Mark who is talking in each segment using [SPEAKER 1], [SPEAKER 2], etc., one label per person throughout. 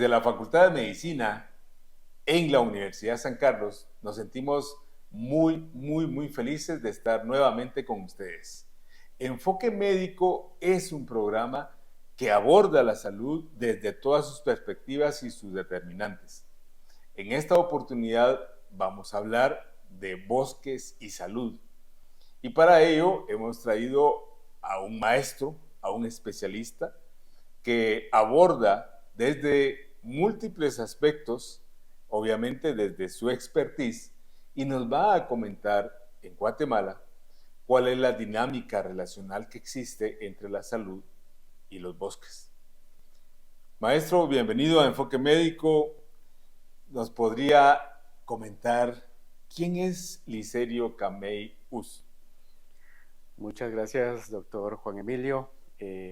[SPEAKER 1] Desde la Facultad de Medicina en la Universidad San Carlos nos sentimos muy felices de estar nuevamente con ustedes. Enfoque Médico es un programa que aborda la salud desde todas sus perspectivas y sus determinantes. En esta oportunidad vamos a hablar de bosques y salud. Y para ello hemos traído a un maestro, a un especialista, que aborda desde múltiples aspectos, obviamente desde su expertise, y nos va a comentar en Guatemala cuál es la dinámica relacional que existe entre la salud y los bosques. Maestro, bienvenido a Enfoque Médico. ¿Nos podría comentar quién es Licerio Camey Us?
[SPEAKER 2] Muchas gracias, doctor Juan Emilio,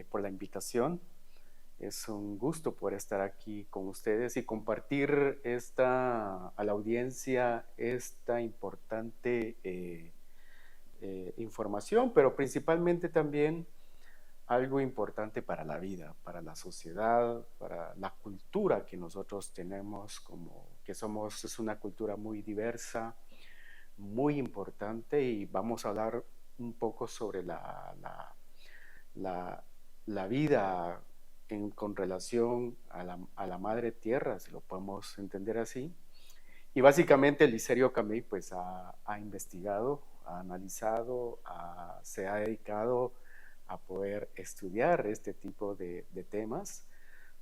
[SPEAKER 2] por la invitación. Es un gusto poder estar aquí con ustedes y compartir a la audiencia esta importante información, pero principalmente también algo importante para la vida, para la sociedad, para la cultura que nosotros tenemos, es una cultura muy diversa, muy importante, y vamos a hablar un poco sobre la vida con relación a la madre tierra, si lo podemos entender así. Y básicamente Licerio Camey pues ha investigado, ha analizado, se ha dedicado a poder estudiar este tipo de temas.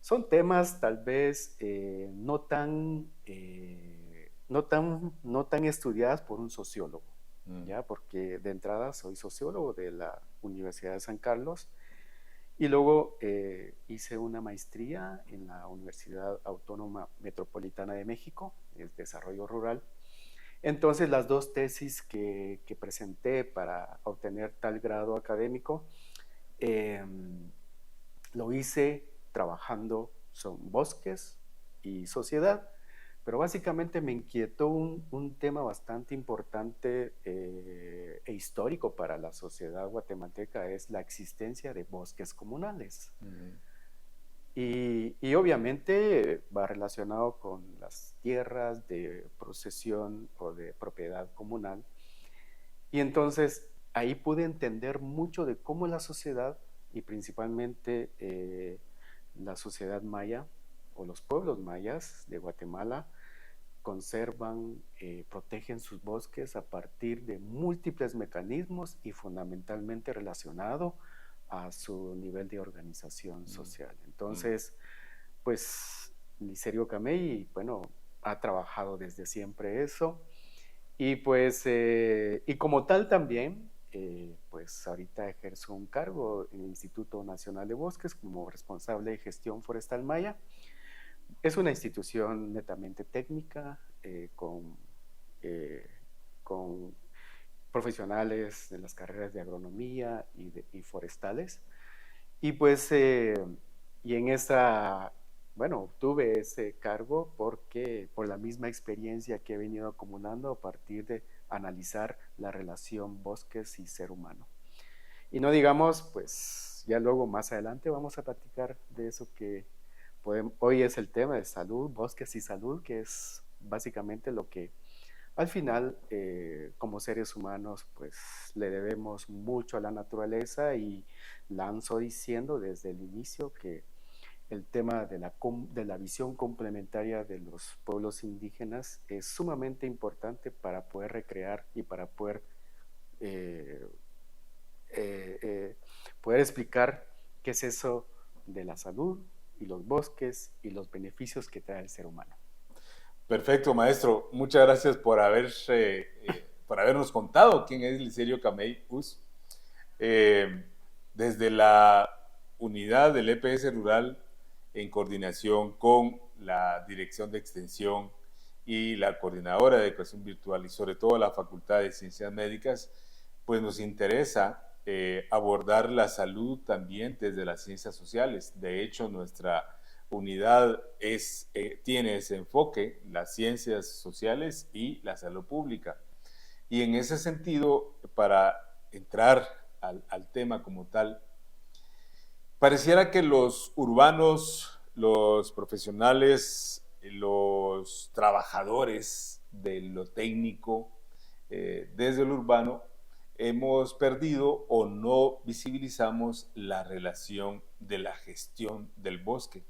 [SPEAKER 2] Son temas tal vez no tan estudiadas por un sociólogo, ¿ya? Porque de entrada soy sociólogo de la Universidad de San Carlos y luego hice una maestría en la Universidad Autónoma Metropolitana de México, en Desarrollo Rural. Entonces las dos tesis que presenté para obtener tal grado académico, lo hice trabajando son bosques y sociedad, pero básicamente me inquietó un tema bastante importante e histórico para la sociedad guatemalteca, es la existencia de bosques comunales. Y obviamente va relacionado con las tierras de posesión o de propiedad comunal. Y entonces ahí pude entender mucho de cómo la sociedad, y principalmente la sociedad maya o los pueblos mayas de Guatemala, conservan, protegen sus bosques a partir de múltiples mecanismos y fundamentalmente relacionado a su nivel de organización social. Entonces, pues Licerio Camey, bueno, ha trabajado desde siempre eso, y pues, y como tal también, pues ahorita ejerzo un cargo en el Instituto Nacional de Bosques como responsable de gestión forestal maya. Es una institución netamente técnica, con profesionales de las carreras de agronomía y forestales. Y pues, y en bueno, obtuve ese cargo por la misma experiencia que he venido acumulando a partir de analizar la relación bosques y ser humano. Y no digamos, pues ya luego más adelante vamos a platicar de eso que hoy es el tema de salud, bosques y salud, que es básicamente lo que al final, como seres humanos, pues le debemos mucho a la naturaleza, y lanzo diciendo desde el inicio que el tema de la visión complementaria de los pueblos indígenas es sumamente importante para poder recrear y para poder explicar qué es eso de la salud y los bosques y los beneficios que trae el ser humano.
[SPEAKER 1] Perfecto, maestro. Muchas gracias por habernos contado quién es Licerio Camey Us. Desde la unidad del EPS Rural, en coordinación con la Dirección de Extensión y la Coordinadora de Educación Virtual y sobre todo la Facultad de Ciencias Médicas, pues nos interesa abordar la salud también desde las ciencias sociales. De hecho, nuestra unidad tiene ese enfoque, las ciencias sociales y la salud pública. Y en ese sentido, para entrar al tema como tal, pareciera que los urbanos los profesionales, los trabajadores de lo técnico, desde lo urbano, hemos perdido o no visibilizamos la relación de la gestión del bosque.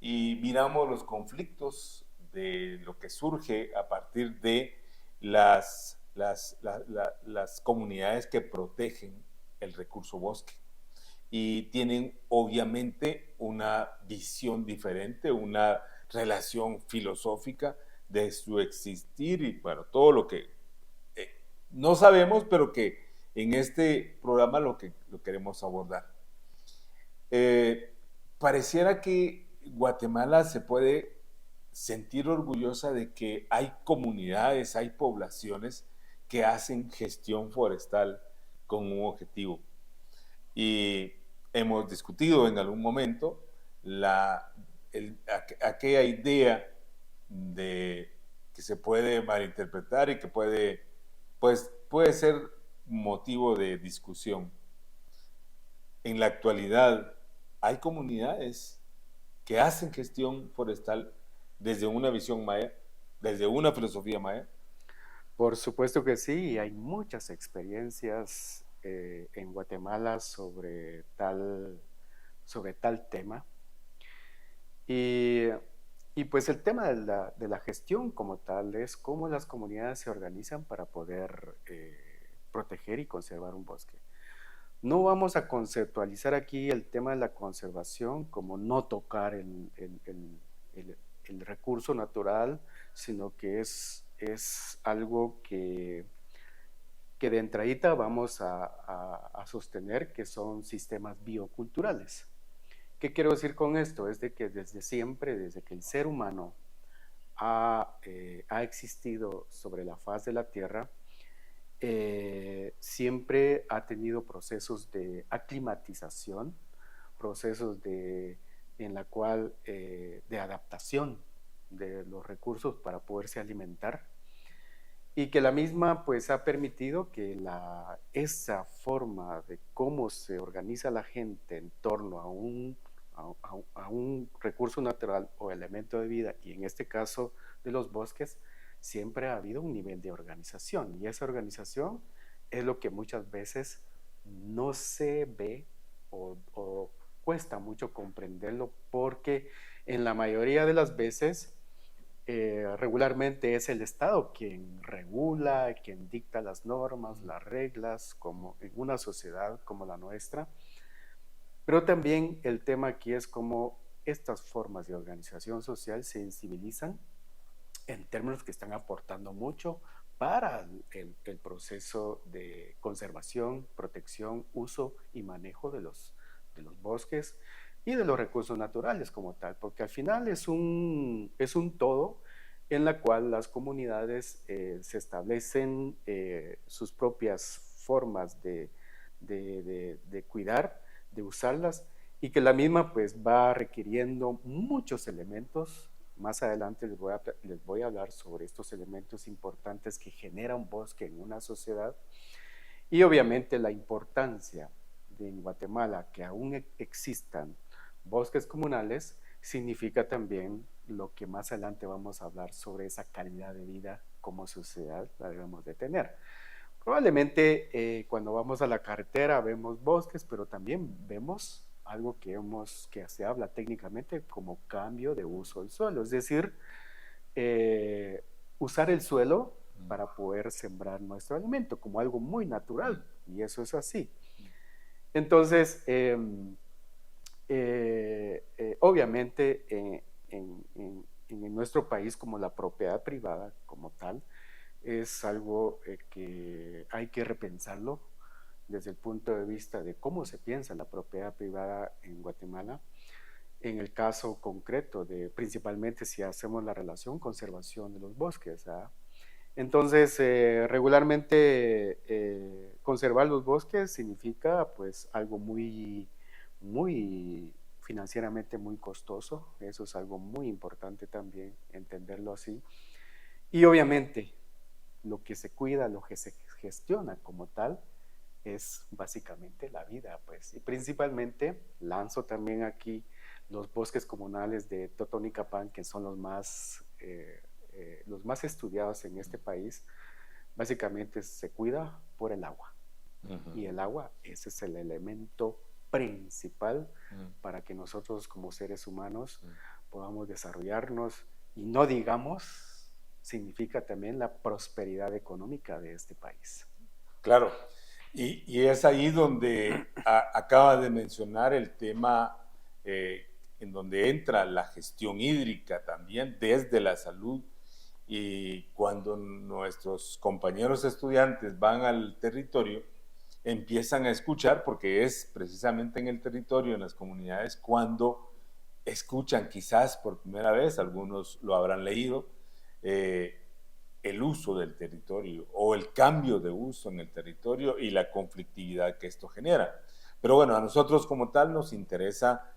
[SPEAKER 1] Y miramos los conflictos de lo que surge a partir de las comunidades que protegen el recurso bosque y tienen obviamente una visión diferente, una relación filosófica de su existir y bueno, todo lo que no sabemos, pero que en este programa lo queremos abordar. Pareciera que Guatemala se puede sentir orgullosa de que hay comunidades, hay poblaciones que hacen gestión forestal con un objetivo. Y hemos discutido en algún momento aquella idea de que se puede malinterpretar y que puede ser motivo de discusión. En la actualidad hay comunidades que hacen gestión forestal desde una visión maya, desde una filosofía maya.
[SPEAKER 2] Por supuesto que sí, hay muchas experiencias en Guatemala sobre tal tema. Y, y pues el tema de la gestión como tal es cómo las comunidades se organizan para poder proteger y conservar un bosque. No vamos a conceptualizar aquí el tema de la conservación como no tocar el recurso natural, sino que es algo que de entradita vamos a sostener que son sistemas bioculturales. ¿Qué quiero decir con esto? Es de que desde siempre, desde que el ser humano ha existido sobre la faz de la Tierra, siempre ha tenido procesos de aclimatización, procesos en la cual de adaptación de los recursos para poderse alimentar, y que la misma pues ha permitido que esa forma de cómo se organiza la gente en torno a un recurso natural o elemento de vida, y en este caso de los bosques, siempre ha habido un nivel de organización, y esa organización es lo que muchas veces no se ve o cuesta mucho comprenderlo, porque en la mayoría de las veces regularmente es el Estado quien regula, quien dicta las normas, las reglas, como en una sociedad como la nuestra. Pero también el tema aquí es cómo estas formas de organización social se sensibilizan en términos que están aportando mucho para el proceso de conservación, protección, uso y manejo de los bosques y de los recursos naturales como tal, porque al final es un todo en la cual las comunidades se establecen sus propias formas de cuidar, de usarlas, y que la misma pues va requiriendo muchos elementos. Más adelante les voy a hablar sobre estos elementos importantes que genera un bosque en una sociedad, y obviamente la importancia de en Guatemala que aún existan bosques comunales significa también lo que más adelante vamos a hablar sobre esa calidad de vida como sociedad la debemos de tener. Probablemente cuando vamos a la carretera vemos bosques, pero también vemos algo que se habla técnicamente como cambio de uso del suelo, es decir, usar el suelo para poder sembrar nuestro alimento como algo muy natural, y eso es así. Entonces, obviamente en nuestro país, como la propiedad privada como tal es algo que hay que repensarlo desde el punto de vista de cómo se piensa la propiedad privada en Guatemala, en el caso concreto de principalmente si hacemos la relación conservación de los bosques, ¿verdad? Entonces, regularmente conservar los bosques significa pues algo muy financieramente muy costoso. Eso es algo muy importante también entenderlo así. Y obviamente lo que se cuida, lo que se gestiona como tal es básicamente la vida, pues. Y principalmente lanzo también aquí los bosques comunales de Totonicapán, que son los más estudiados en este país, básicamente se cuida por el agua.
[SPEAKER 1] Ujú.
[SPEAKER 2] Y el agua, ese es el elemento principal
[SPEAKER 1] Mm,
[SPEAKER 2] para que nosotros como seres humanos
[SPEAKER 1] mm.
[SPEAKER 2] podamos desarrollarnos y no digamos, significa también la prosperidad económica de este país.
[SPEAKER 1] Claro, y es ahí donde acaba de mencionar el tema en donde entra la gestión hídrica también desde la salud. Y cuando nuestros compañeros estudiantes van al territorio, empiezan a escuchar, porque es precisamente en el territorio, en las comunidades, cuando escuchan quizás por primera vez, algunos lo habrán leído, eh, el uso del territorio o el cambio de uso en el territorio y la conflictividad que esto genera. Pero bueno, a nosotros como tal nos interesa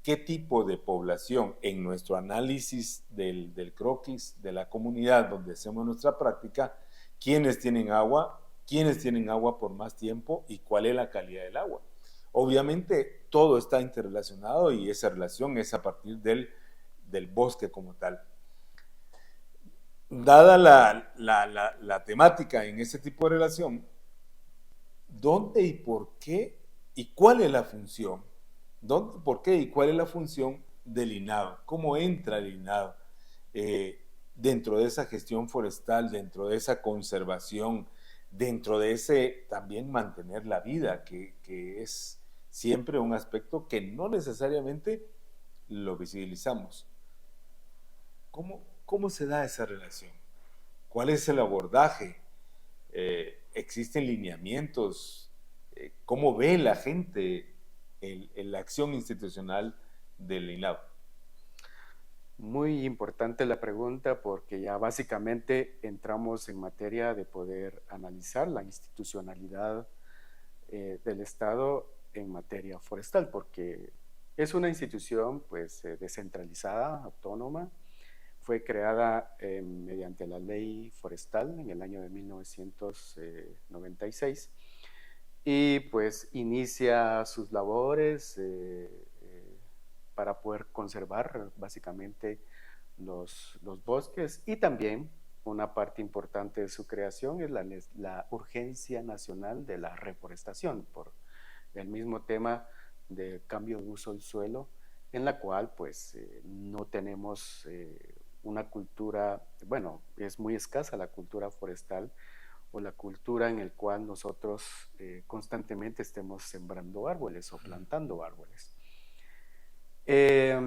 [SPEAKER 1] qué tipo de población en nuestro análisis del croquis, de la comunidad donde hacemos nuestra práctica, quiénes tienen agua por más tiempo y cuál es la calidad del agua. Obviamente todo está interrelacionado y esa relación es a partir del bosque como tal. Dada la temática en ese tipo de relación, ¿dónde y por qué y cuál es la función? ¿Dónde, por qué y cuál es la función del INAV? ¿Cómo entra el INAV dentro de esa gestión forestal, dentro de esa conservación, dentro de ese también mantener la vida, que es siempre un aspecto que no necesariamente lo visibilizamos? ¿Cómo se da esa relación? ¿Cuál es el abordaje? ¿Existen lineamientos? ¿Cómo ve la gente la acción institucional del INAV?
[SPEAKER 2] Muy importante la pregunta porque ya básicamente entramos en materia de poder analizar la institucionalidad del Estado en materia forestal, porque es una institución pues descentralizada, autónoma, fue creada mediante la ley forestal en el año de 1996 y pues inicia sus labores para poder conservar básicamente los bosques y también una parte importante de su creación es la urgencia nacional de la reforestación por el mismo tema del cambio de uso del suelo, en la cual pues no tenemos una cultura, bueno, es muy escasa la cultura forestal o la cultura en el cual nosotros constantemente estemos sembrando árboles o plantando árboles. Eh,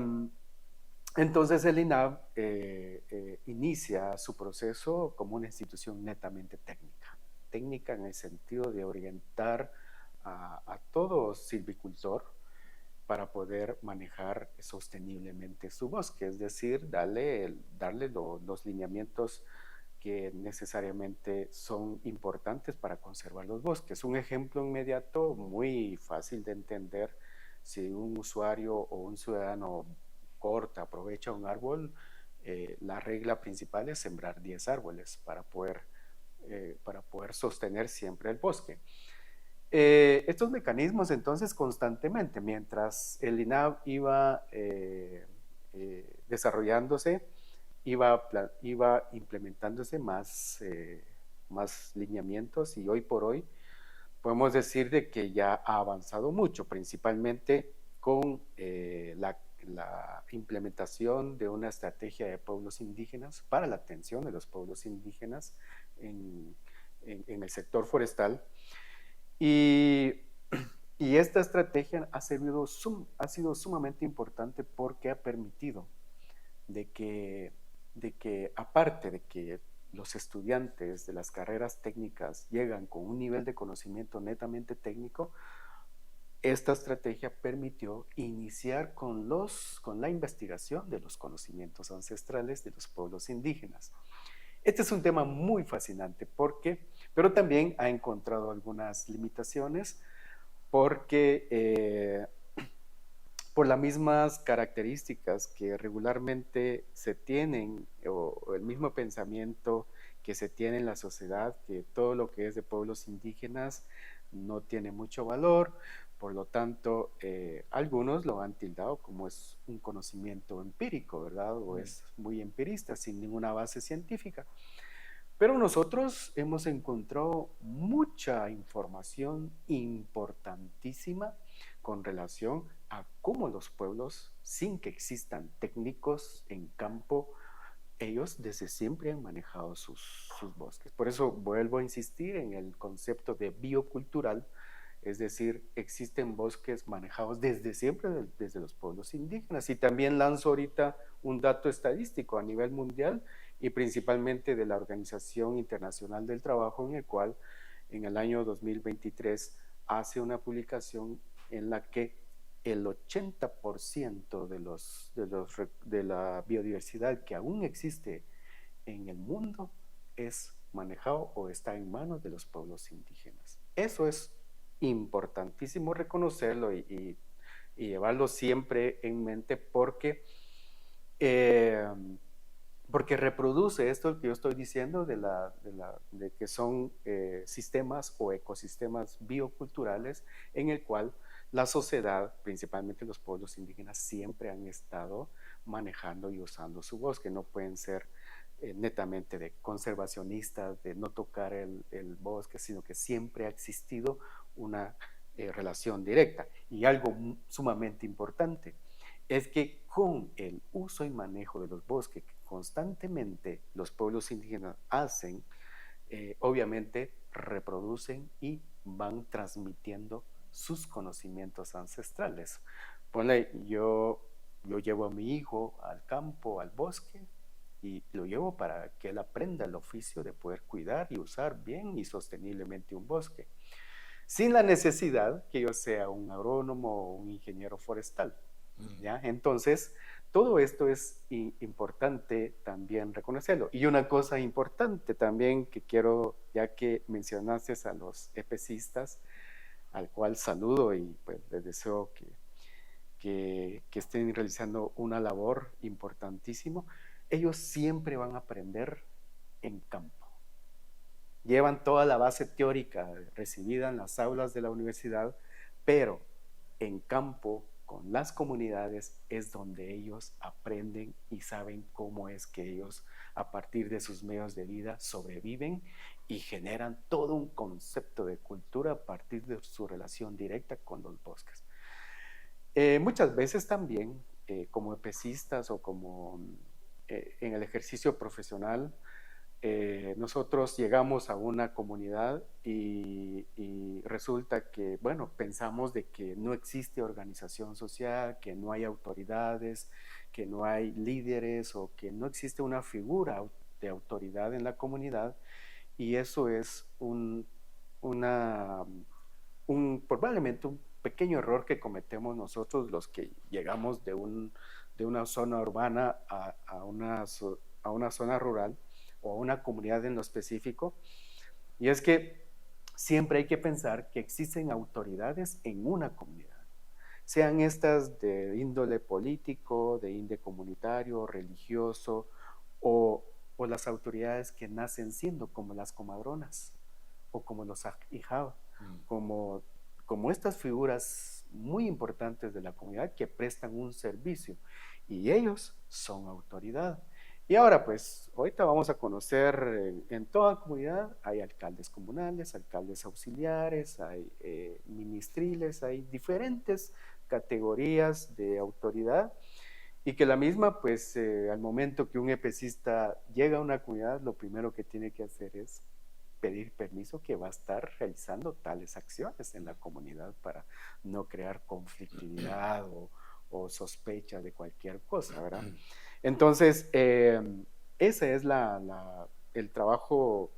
[SPEAKER 2] entonces el INAV inicia su proceso como una institución netamente técnica, técnica en el sentido de orientar a todo silvicultor para poder manejar sosteniblemente su bosque, es decir, darle los lineamientos que necesariamente son importantes para conservar los bosques. Un ejemplo inmediato, muy fácil de entender, si un usuario o un ciudadano corta, aprovecha un árbol, la regla principal es sembrar 10 árboles para poder sostener siempre el bosque. Estos mecanismos entonces constantemente, mientras el INAV iba desarrollándose, iba implementándose más lineamientos y hoy por hoy podemos decir de que ya ha avanzado mucho, principalmente con la implementación de una estrategia de pueblos indígenas para la atención de los pueblos indígenas en el sector forestal. Y, y esta estrategia ha sido sumamente importante porque ha permitido de que aparte de que los estudiantes de las carreras técnicas llegan con un nivel de conocimiento netamente técnico, esta estrategia permitió iniciar con la investigación de los conocimientos ancestrales de los pueblos indígenas. Este es un tema muy fascinante pero también ha encontrado algunas limitaciones porque por las mismas características que regularmente se tienen o el mismo pensamiento que se tiene en la sociedad, que todo lo que es de pueblos indígenas no tiene mucho valor, Por lo tanto, algunos lo han tildado como es un conocimiento empírico, ¿verdad? O es muy empirista, sin ninguna base científica. Pero nosotros hemos encontrado mucha información importantísima con relación a cómo los pueblos, sin que existan técnicos en campo, ellos desde siempre han manejado sus bosques. Por eso vuelvo a insistir en el concepto de biocultural, es decir, existen bosques manejados desde siempre, desde los pueblos indígenas. Y también lanzo ahorita un dato estadístico a nivel mundial y principalmente de la Organización Internacional del Trabajo, en el cual en el año 2023 hace una publicación en la que el 80% de la biodiversidad que aún existe en el mundo es manejado o está en manos de los pueblos indígenas. Eso es importantísimo reconocerlo y llevarlo siempre en mente porque reproduce esto que yo estoy diciendo de que son sistemas o ecosistemas bioculturales en el cual la sociedad, principalmente los pueblos indígenas, siempre han estado manejando y usando su bosque. No pueden ser netamente de conservacionistas, de no tocar el bosque, sino que siempre ha existido una relación directa. Y algo sumamente importante es que con el uso y manejo de los bosques que constantemente los pueblos indígenas hacen, obviamente reproducen y van transmitiendo sus conocimientos ancestrales. Ponle, yo llevo a mi hijo al campo, al bosque, y lo llevo para que él aprenda el oficio de poder cuidar y usar bien y sosteniblemente un bosque, sin la necesidad que yo sea un agrónomo o un ingeniero forestal. ¿Ya? Entonces, todo esto es importante también reconocerlo. Y una cosa importante también que quiero, ya que mencionaste a los EPCistas, al cual saludo y pues les deseo que estén realizando una labor importantísima, ellos siempre van a aprender en campo. Llevan toda la base teórica recibida en las aulas de la universidad, pero en campo, con las comunidades, es donde ellos aprenden y saben cómo es que ellos, a partir de sus medios de vida, sobreviven y generan todo un concepto de cultura a partir de su relación directa con los bosques. Muchas veces también, como EPCistas o como en el ejercicio profesional, nosotros llegamos a una comunidad y resulta que, bueno, pensamos de que no existe organización social, que no hay autoridades, que no hay líderes o que no existe una figura de autoridad en la comunidad, y eso es probablemente un pequeño error que cometemos nosotros los que llegamos de una zona urbana a una zona rural o a una comunidad en lo específico, y es que siempre hay que pensar que existen autoridades en una comunidad, sean estas de índole político, de índole comunitario, religioso, o las autoridades que nacen siendo como las comadronas o como los ahijab, como estas figuras muy importantes de la comunidad que prestan un servicio, y ellos son autoridad. Y ahora pues, ahorita vamos a conocer en toda comunidad, hay alcaldes comunales, alcaldes auxiliares, hay ministriles, hay diferentes categorías de autoridad, y que la misma, pues al momento que un EPCista llega a una comunidad, lo primero que tiene que hacer es pedir permiso que va a estar realizando tales acciones en la comunidad para no crear conflictividad o sospecha de cualquier cosa, ¿verdad? Entonces, ese es el trabajo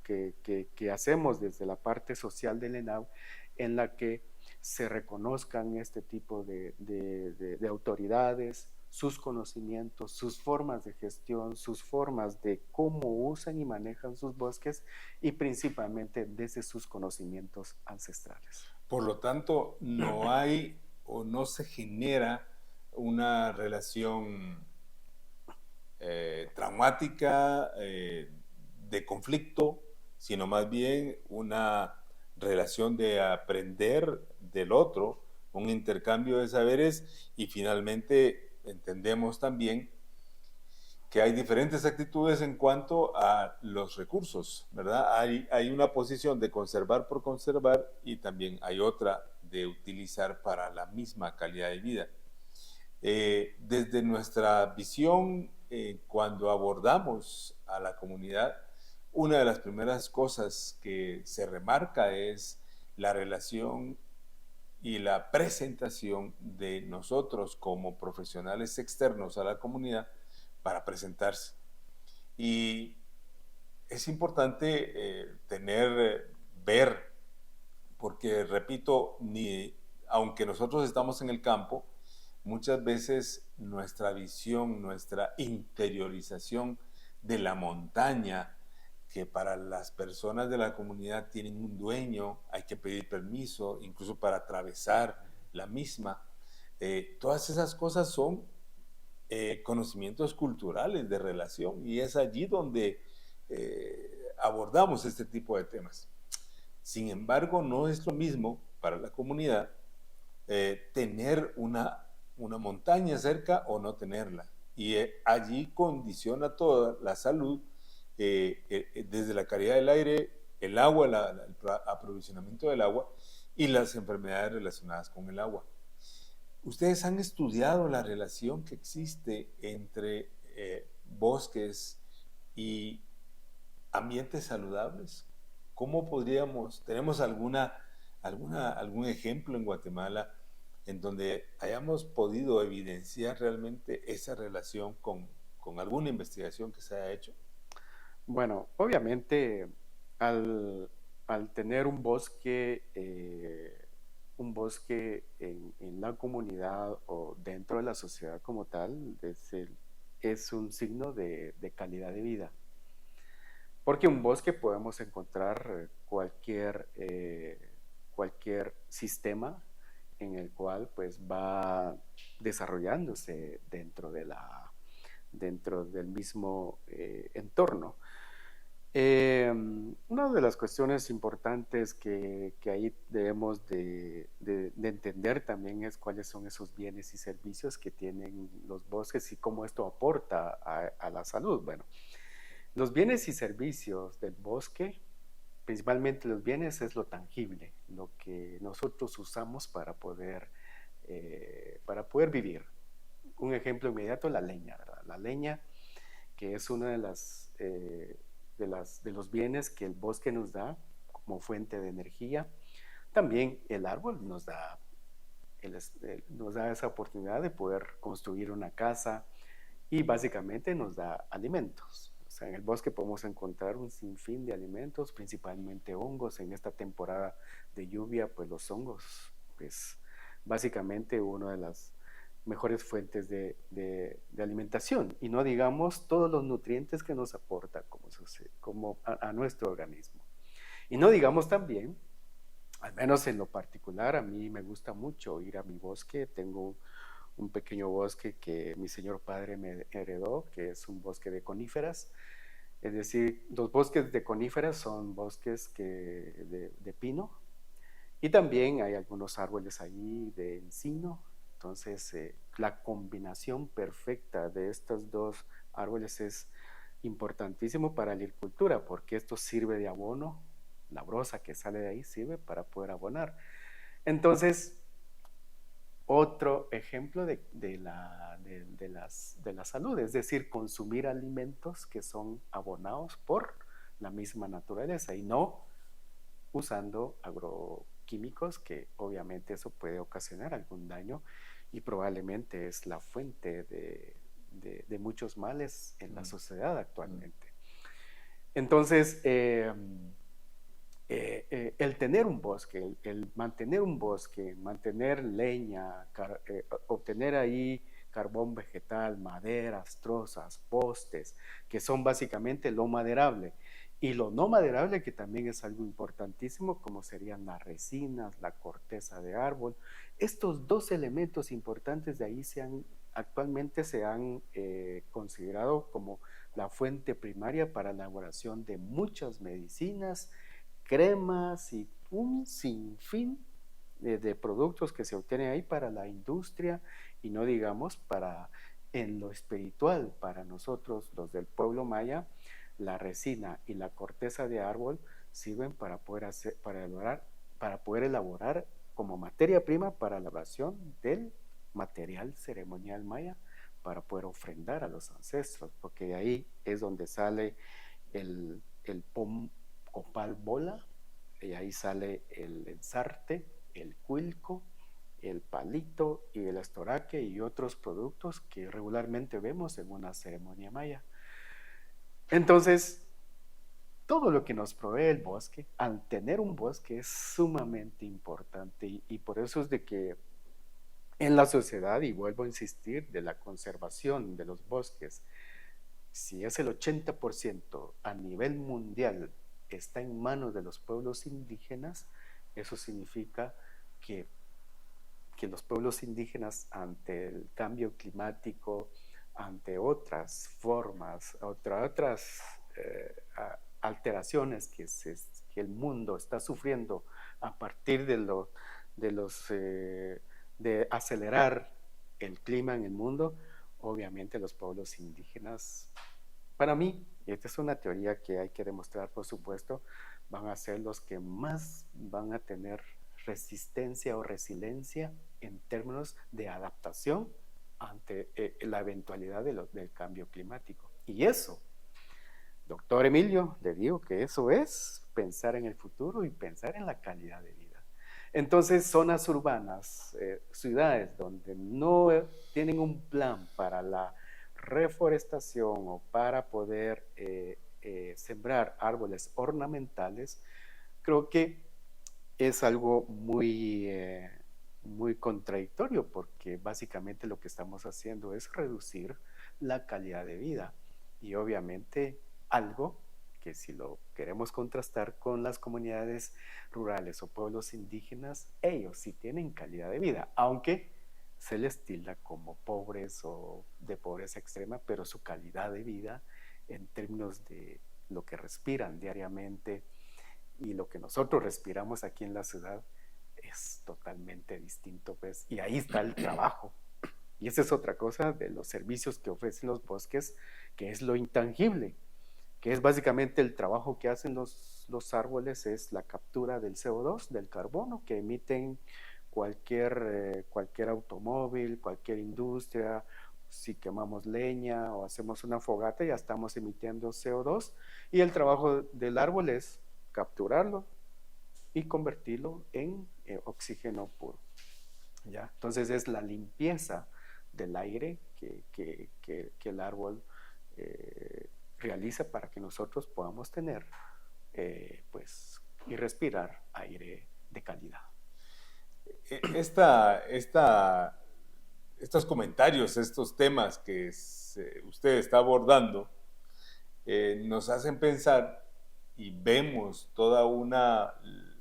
[SPEAKER 2] que hacemos desde la parte social del ENAU, en la que se reconozcan este tipo de autoridades, sus conocimientos, sus formas de gestión, sus formas de cómo usan y manejan sus bosques, y principalmente desde sus conocimientos ancestrales.
[SPEAKER 1] Por lo tanto, no hay o no se genera una relación traumática, de conflicto, sino más bien una relación de aprender del otro, un intercambio de saberes y finalmente entendemos también que hay diferentes actitudes en cuanto a los recursos, ¿verdad? Hay una posición de conservar por conservar y también hay otra de utilizar para la misma calidad de vida. Desde nuestra visión, cuando abordamos a la comunidad, una de las primeras cosas que se remarca es la relación y la presentación de nosotros como profesionales externos a la comunidad para presentarse. Y es importante ver, porque repito, aunque nosotros estamos en el campo, muchas veces nuestra visión, nuestra interiorización de la montaña, que para las personas de la comunidad tienen un dueño, hay que pedir permiso, incluso para atravesar la misma. Todas esas cosas son conocimientos culturales de relación y es allí donde abordamos este tipo de temas. Sin embargo, no es lo mismo para la comunidad tener una montaña cerca o no tenerla. Y allí condiciona toda la salud, desde la calidad del aire, el agua, el aprovisionamiento del agua y las enfermedades relacionadas con el agua. ¿Ustedes han estudiado la relación que existe entre bosques y ambientes saludables? ¿Cómo tenemos algún ejemplo en Guatemala en donde hayamos podido evidenciar realmente esa relación con alguna investigación que se haya hecho?
[SPEAKER 2] Bueno, obviamente al tener un bosque en la comunidad o dentro de la sociedad como tal, es un signo de calidad de vida. Porque un bosque podemos encontrar cualquier sistema en el cual pues va desarrollándose dentro del mismo entorno. Una de las cuestiones importantes que ahí debemos de entender también es cuáles son esos bienes y servicios que tienen los bosques y cómo esto aporta a la salud. Bueno, los bienes y servicios del bosque, principalmente los bienes, es lo tangible, lo que nosotros usamos para poder vivir. Un ejemplo inmediato, la leña, ¿verdad? La leña, que es una de los bienes que el bosque nos da como fuente de energía. También el árbol nos da esa oportunidad de poder construir una casa y básicamente nos da alimentos. O sea, en el bosque podemos encontrar un sinfín de alimentos, principalmente hongos. En esta temporada de lluvia, pues los hongos, pues básicamente una de las mejores fuentes de alimentación, y no digamos todos los nutrientes que nos aporta como a nuestro organismo. Y no digamos también, al menos en lo particular, a mí me gusta mucho ir a mi bosque. Tengo un pequeño bosque que mi señor padre me heredó, que es un bosque de coníferas. Es decir, los bosques de coníferas son bosques de pino, y también hay algunos árboles ahí de encino. Entonces, la combinación perfecta de estos dos árboles es importantísimo para la agricultura, porque esto sirve de abono. La brosa que sale de ahí sirve para poder abonar. Entonces, otro ejemplo de la salud, es decir, consumir alimentos que son abonados por la misma naturaleza y no usando agroquímicos, que obviamente eso puede ocasionar algún daño y probablemente es la fuente de muchos males en la sociedad actualmente. Entonces, el tener un bosque, el mantener un bosque, mantener leña, obtener ahí carbón vegetal, maderas, trozas, postes, que son básicamente lo maderable, y lo no maderable, que también es algo importantísimo, como serían las resinas, la corteza de árbol. Estos dos elementos importantes de ahí actualmente se han considerado como la fuente primaria para la elaboración de muchas medicinas, cremas y un sinfín de productos que se obtienen ahí para la industria y no digamos para en lo espiritual, para nosotros los del pueblo maya, la resina y la corteza de árbol sirven para poder hacer, para poder elaborar como materia prima para la elaboración del material ceremonial maya para poder ofrendar a los ancestros, porque de ahí es donde sale el pom copal bola, y ahí sale el ensarte, el cuilco, el palito y el estoraque y otros productos que regularmente vemos en una ceremonia maya. Entonces, todo lo que nos provee el bosque, al tener un bosque, es sumamente importante y por eso es de que en la sociedad, y vuelvo a insistir, de la conservación de los bosques, si es el 80% a nivel mundial está en manos de los pueblos indígenas, eso significa que, que los pueblos indígenas ante el cambio climático, ante otras formas, otras alteraciones que el mundo está sufriendo a partir de los de acelerar el clima en el mundo, obviamente los pueblos indígenas, para mí, y esta es una teoría que hay que demostrar, por supuesto, van a ser los que más van a tener resistencia o resiliencia en términos de adaptación ante la eventualidad del cambio climático. Y eso, doctor Emilio, le digo que eso es pensar en el futuro y pensar en la calidad de vida. Entonces, zonas urbanas, ciudades donde no tienen un plan para la reforestación o para poder sembrar árboles ornamentales, creo que es algo muy contradictorio porque básicamente lo que estamos haciendo es reducir la calidad de vida y obviamente algo que si lo queremos contrastar con las comunidades rurales o pueblos indígenas, ellos sí tienen calidad de vida, aunque se les tilda como pobres o de pobreza extrema, pero su calidad de vida en términos de lo que respiran diariamente y lo que nosotros respiramos aquí en la ciudad es totalmente distinto, pues, y ahí está el trabajo. Y esa es otra cosa de los servicios que ofrecen los bosques, que es lo intangible, que es básicamente el trabajo que hacen los árboles, es la captura del CO2, del carbono que emiten cualquier automóvil, cualquier industria. Si quemamos leña o hacemos una fogata, ya estamos emitiendo CO2 y el trabajo del árbol es capturarlo y convertirlo en oxígeno puro. ¿Ya? Entonces es la limpieza del aire que el árbol realiza para que nosotros podamos tener pues, y respirar aire de calidad.
[SPEAKER 1] Estos comentarios, estos temas que usted está abordando, nos hacen pensar y vemos toda una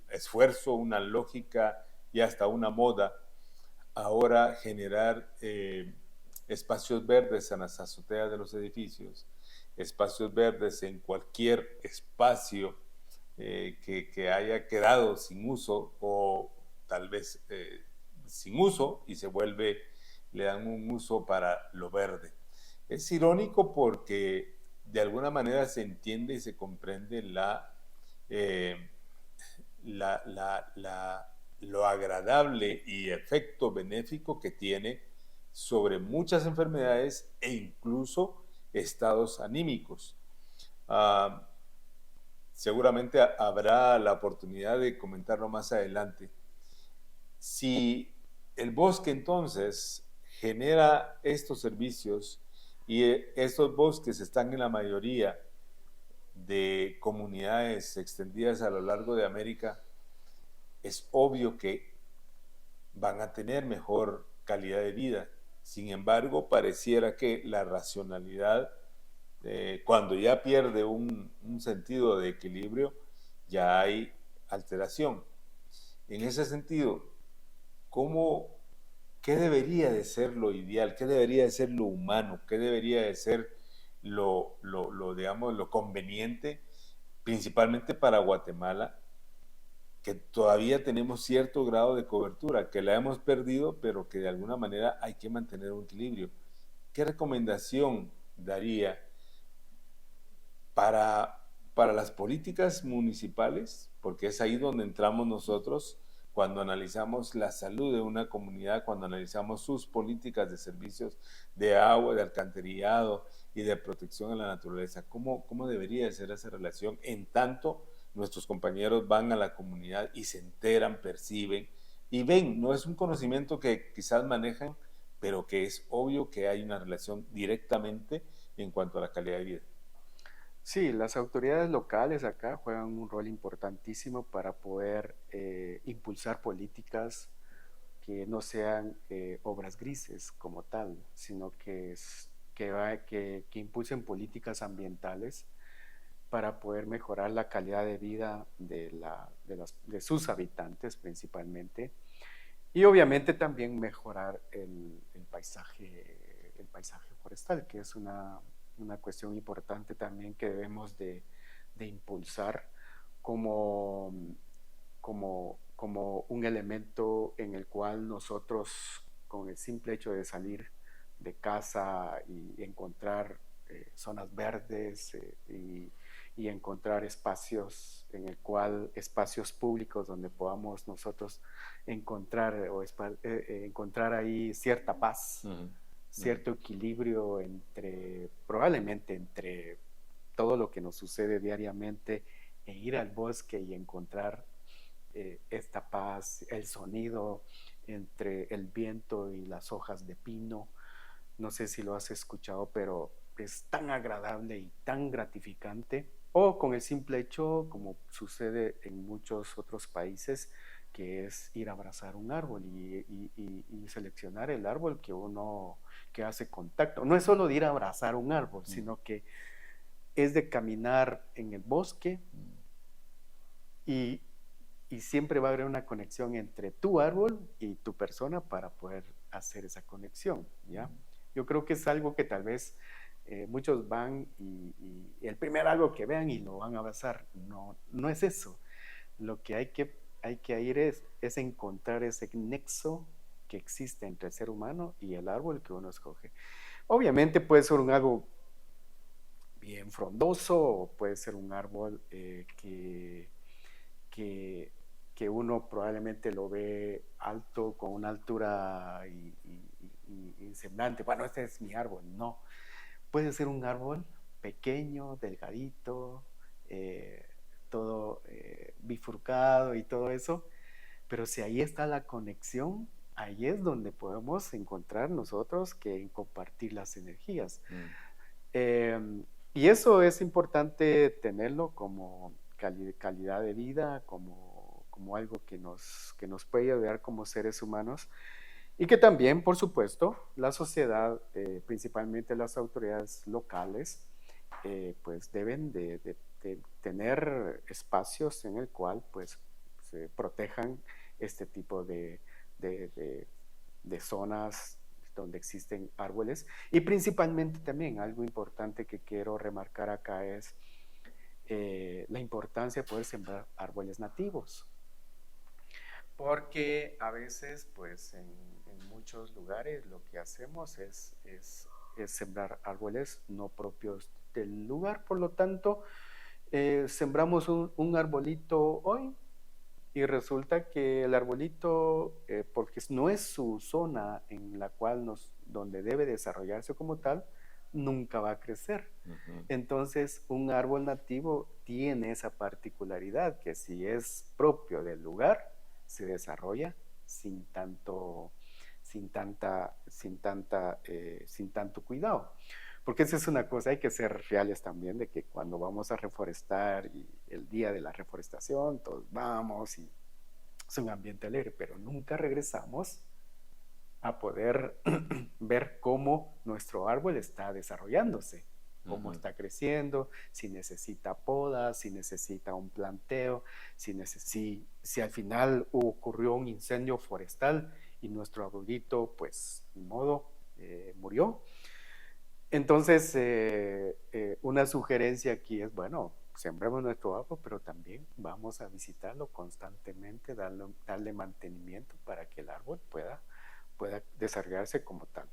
[SPEAKER 1] esfuerzo, una lógica y hasta una moda ahora generar espacios verdes en las azoteas de los edificios, espacios verdes en cualquier espacio que haya quedado sin uso o tal vez sin uso y le dan un uso para lo verde. Es irónico porque de alguna manera se entiende y se comprende lo agradable y efecto benéfico que tiene sobre muchas enfermedades e incluso estados anímicos. Seguramente habrá la oportunidad de comentarlo más adelante. Si el bosque entonces genera estos servicios y estos bosques están en la mayoría de comunidades extendidas a lo largo de América, es obvio que van a tener mejor calidad de vida. Sin embargo, pareciera que la racionalidad, cuando ya pierde un sentido de equilibrio, ya hay alteración. En ese sentido, ¿qué debería de ser lo ideal? ¿Qué debería de ser lo humano? ¿Qué debería de ser digamos, lo conveniente, principalmente para Guatemala, que todavía tenemos cierto grado de cobertura, que la hemos perdido, pero que de alguna manera hay que mantener un equilibrio. ¿Qué recomendación daría para las políticas municipales? Porque es ahí donde entramos nosotros cuando analizamos la salud de una comunidad, cuando analizamos sus políticas de servicios de agua, de alcantarillado y de protección a la naturaleza. ¿Cómo debería ser esa relación en tanto nuestros compañeros van a la comunidad y se enteran, perciben y ven? No es un conocimiento que quizás manejan, pero que es obvio que hay una relación directamente en cuanto a la calidad de vida.
[SPEAKER 2] Sí, las autoridades locales acá juegan un rol importantísimo para poder impulsar políticas que no sean obras grises como tal, sino que impulsen políticas ambientales para poder mejorar la calidad de vida de sus habitantes principalmente, y obviamente también mejorar el paisaje forestal, que es una cuestión importante también que debemos de impulsar como, como un elemento en el cual nosotros, con el simple hecho de salir de casa y encontrar zonas verdes y encontrar espacios públicos donde podamos nosotros encontrar ahí cierta paz, cierto equilibrio probablemente entre todo lo que nos sucede diariamente, e ir al bosque y encontrar esta paz, el sonido entre el viento y las hojas de pino. No sé si lo has escuchado, pero es tan agradable y tan gratificante. O con el simple hecho, como sucede en muchos otros países, que es ir a abrazar un árbol y seleccionar el árbol que hace contacto. No es solo de ir a abrazar un árbol, sino que es de caminar en el bosque y, y siempre va a haber una conexión entre tu árbol y tu persona para poder hacer esa conexión, ¿ya? Yo creo que es algo que tal vez muchos van y el primer árbol que vean y lo van a abrazar. No, no es eso. Lo que hay que ir es encontrar ese nexo que existe entre el ser humano y el árbol que uno escoge. Obviamente puede ser un árbol bien frondoso, o puede ser un árbol que uno probablemente lo ve alto, con una altura y semblante. Bueno, este es mi árbol. No. Puede ser un árbol pequeño, delgadito, todo bifurcado y todo eso, pero si ahí está la conexión, ahí es donde podemos encontrar nosotros que compartir las energías. Y eso es importante tenerlo como calidad de vida, como algo que nos puede ayudar como seres humanos, y que también, por supuesto, la sociedad, principalmente las autoridades locales, pues deben de tener espacios en el cual pues se protejan este tipo de zonas donde existen árboles. Y principalmente también algo importante que quiero remarcar acá es la importancia de poder sembrar árboles nativos, porque a veces pues en muchos lugares lo que hacemos es sembrar árboles no propios del lugar. Por lo tanto, sembramos un arbolito hoy y resulta que el arbolito, porque no es su zona en la cual donde debe desarrollarse como tal, nunca va a crecer. Entonces, un árbol nativo tiene esa particularidad, que si es propio del lugar, se desarrolla sin tanto cuidado. Porque esa es una cosa, hay que ser reales también, de que cuando vamos a reforestar y el día de la reforestación, todos vamos y es un ambiente alegre, pero nunca regresamos a poder ver cómo nuestro árbol está desarrollándose, cómo está creciendo, si necesita podas, si necesita un planteo, si al final ocurrió un incendio forestal y nuestro arbolito, pues, ni modo, murió. Entonces, una sugerencia aquí es, bueno, sembremos nuestro árbol, pero también vamos a visitarlo constantemente, darle mantenimiento para que el árbol pueda desarrollarse como tal.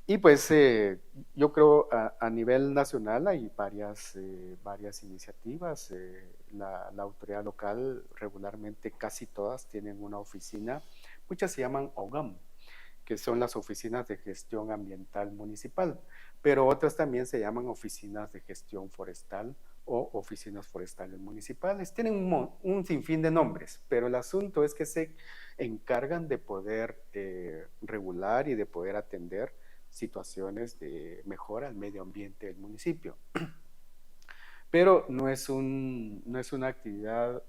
[SPEAKER 2] Y pues yo creo a nivel nacional hay varias iniciativas. La autoridad local regularmente casi todas tienen una oficina, muchas se llaman OGAM, que son las oficinas de gestión ambiental municipal, pero otras también se llaman oficinas de gestión forestal o oficinas forestales municipales. Tienen un sinfín de nombres, pero el asunto es que se encargan de poder regular y de poder atender situaciones de mejora al medio ambiente del municipio. Pero no es una actividad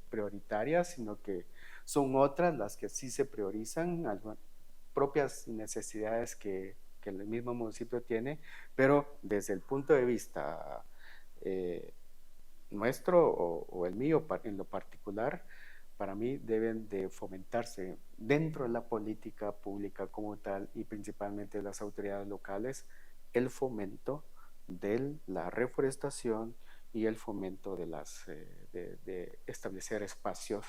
[SPEAKER 2] prioritaria, sino que son otras las que sí se priorizan, propias necesidades que el mismo municipio tiene, pero desde el punto de vista nuestro o el mío en lo particular, para mí deben de fomentarse dentro de la política pública como tal y principalmente de las autoridades locales el fomento de la reforestación y el fomento de establecer espacios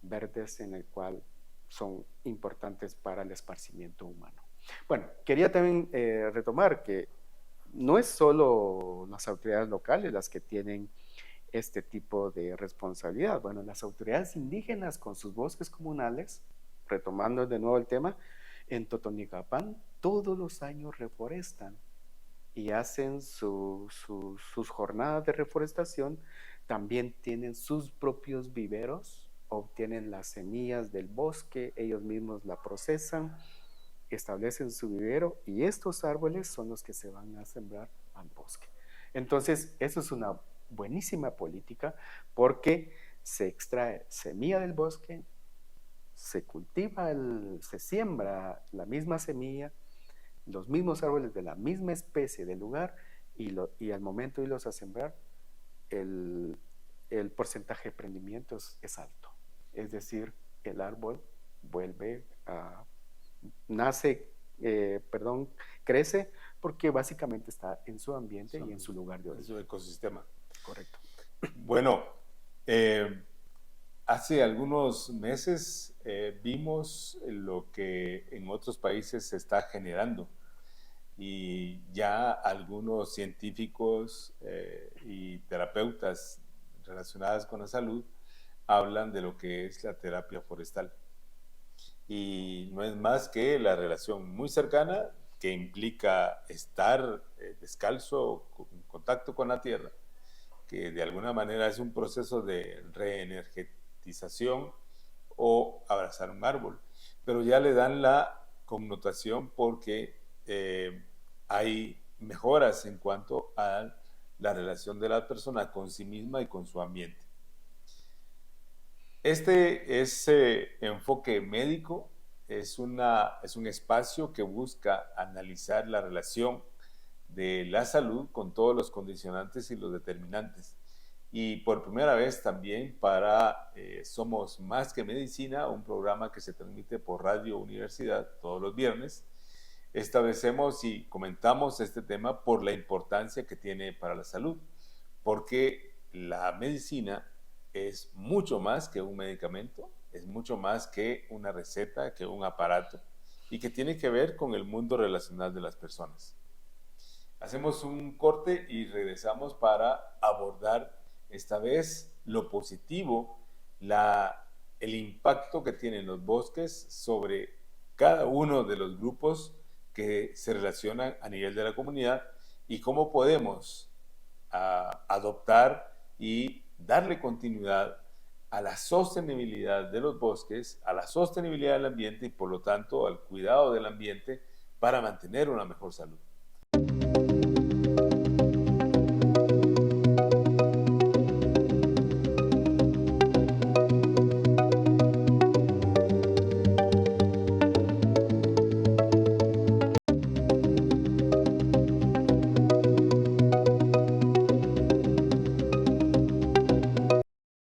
[SPEAKER 2] verdes en el cual son importantes para el esparcimiento humano. Bueno, quería también retomar que no es solo las autoridades locales las que tienen este tipo de responsabilidad. Bueno, las autoridades indígenas con sus bosques comunales, retomando de nuevo el tema, en Totonicapán todos los años reforestan y hacen sus jornadas de reforestación, también tienen sus propios viveros, obtienen las semillas del bosque, ellos mismos la procesan, establecen su vivero y estos árboles son los que se van a sembrar al bosque. Entonces, eso es una buenísima política porque se extrae semilla del bosque, se cultiva, se siembra la misma semilla, los mismos árboles de la misma especie del lugar y al momento de irlos a sembrar, el porcentaje de prendimiento es alto. Es decir, el árbol vuelve a crece porque básicamente está en su ambiente y en su lugar de origen.
[SPEAKER 1] En su ecosistema.
[SPEAKER 2] Correcto.
[SPEAKER 1] Bueno, hace algunos meses vimos lo que en otros países se está generando y ya algunos científicos y terapeutas relacionadas con la salud hablan de lo que es la terapia forestal. Y no es más que la relación muy cercana que implica estar descalzo, en contacto con la tierra, que de alguna manera es un proceso de reenergetización o abrazar un árbol, pero ya le dan la connotación porque hay mejoras en cuanto a la relación de la persona con sí misma y con su ambiente. Ese enfoque médico es un espacio que busca analizar la relación de la salud con todos los condicionantes y los determinantes. Y por primera vez también para Somos Más que Medicina, un programa que se transmite por Radio Universidad todos los viernes, establecemos y comentamos este tema por la importancia que tiene para la salud, porque la medicina es mucho más que un medicamento, es mucho más que una receta, que un aparato, y que tiene que ver con el mundo relacional de las personas. Hacemos un corte y regresamos para abordar esta vez lo positivo, el impacto que tienen los bosques sobre cada uno de los grupos que se relacionan a nivel de la comunidad y cómo podemos adoptar y darle continuidad a la sostenibilidad de los bosques, a la sostenibilidad del ambiente y por lo tanto al cuidado del ambiente para mantener una mejor salud.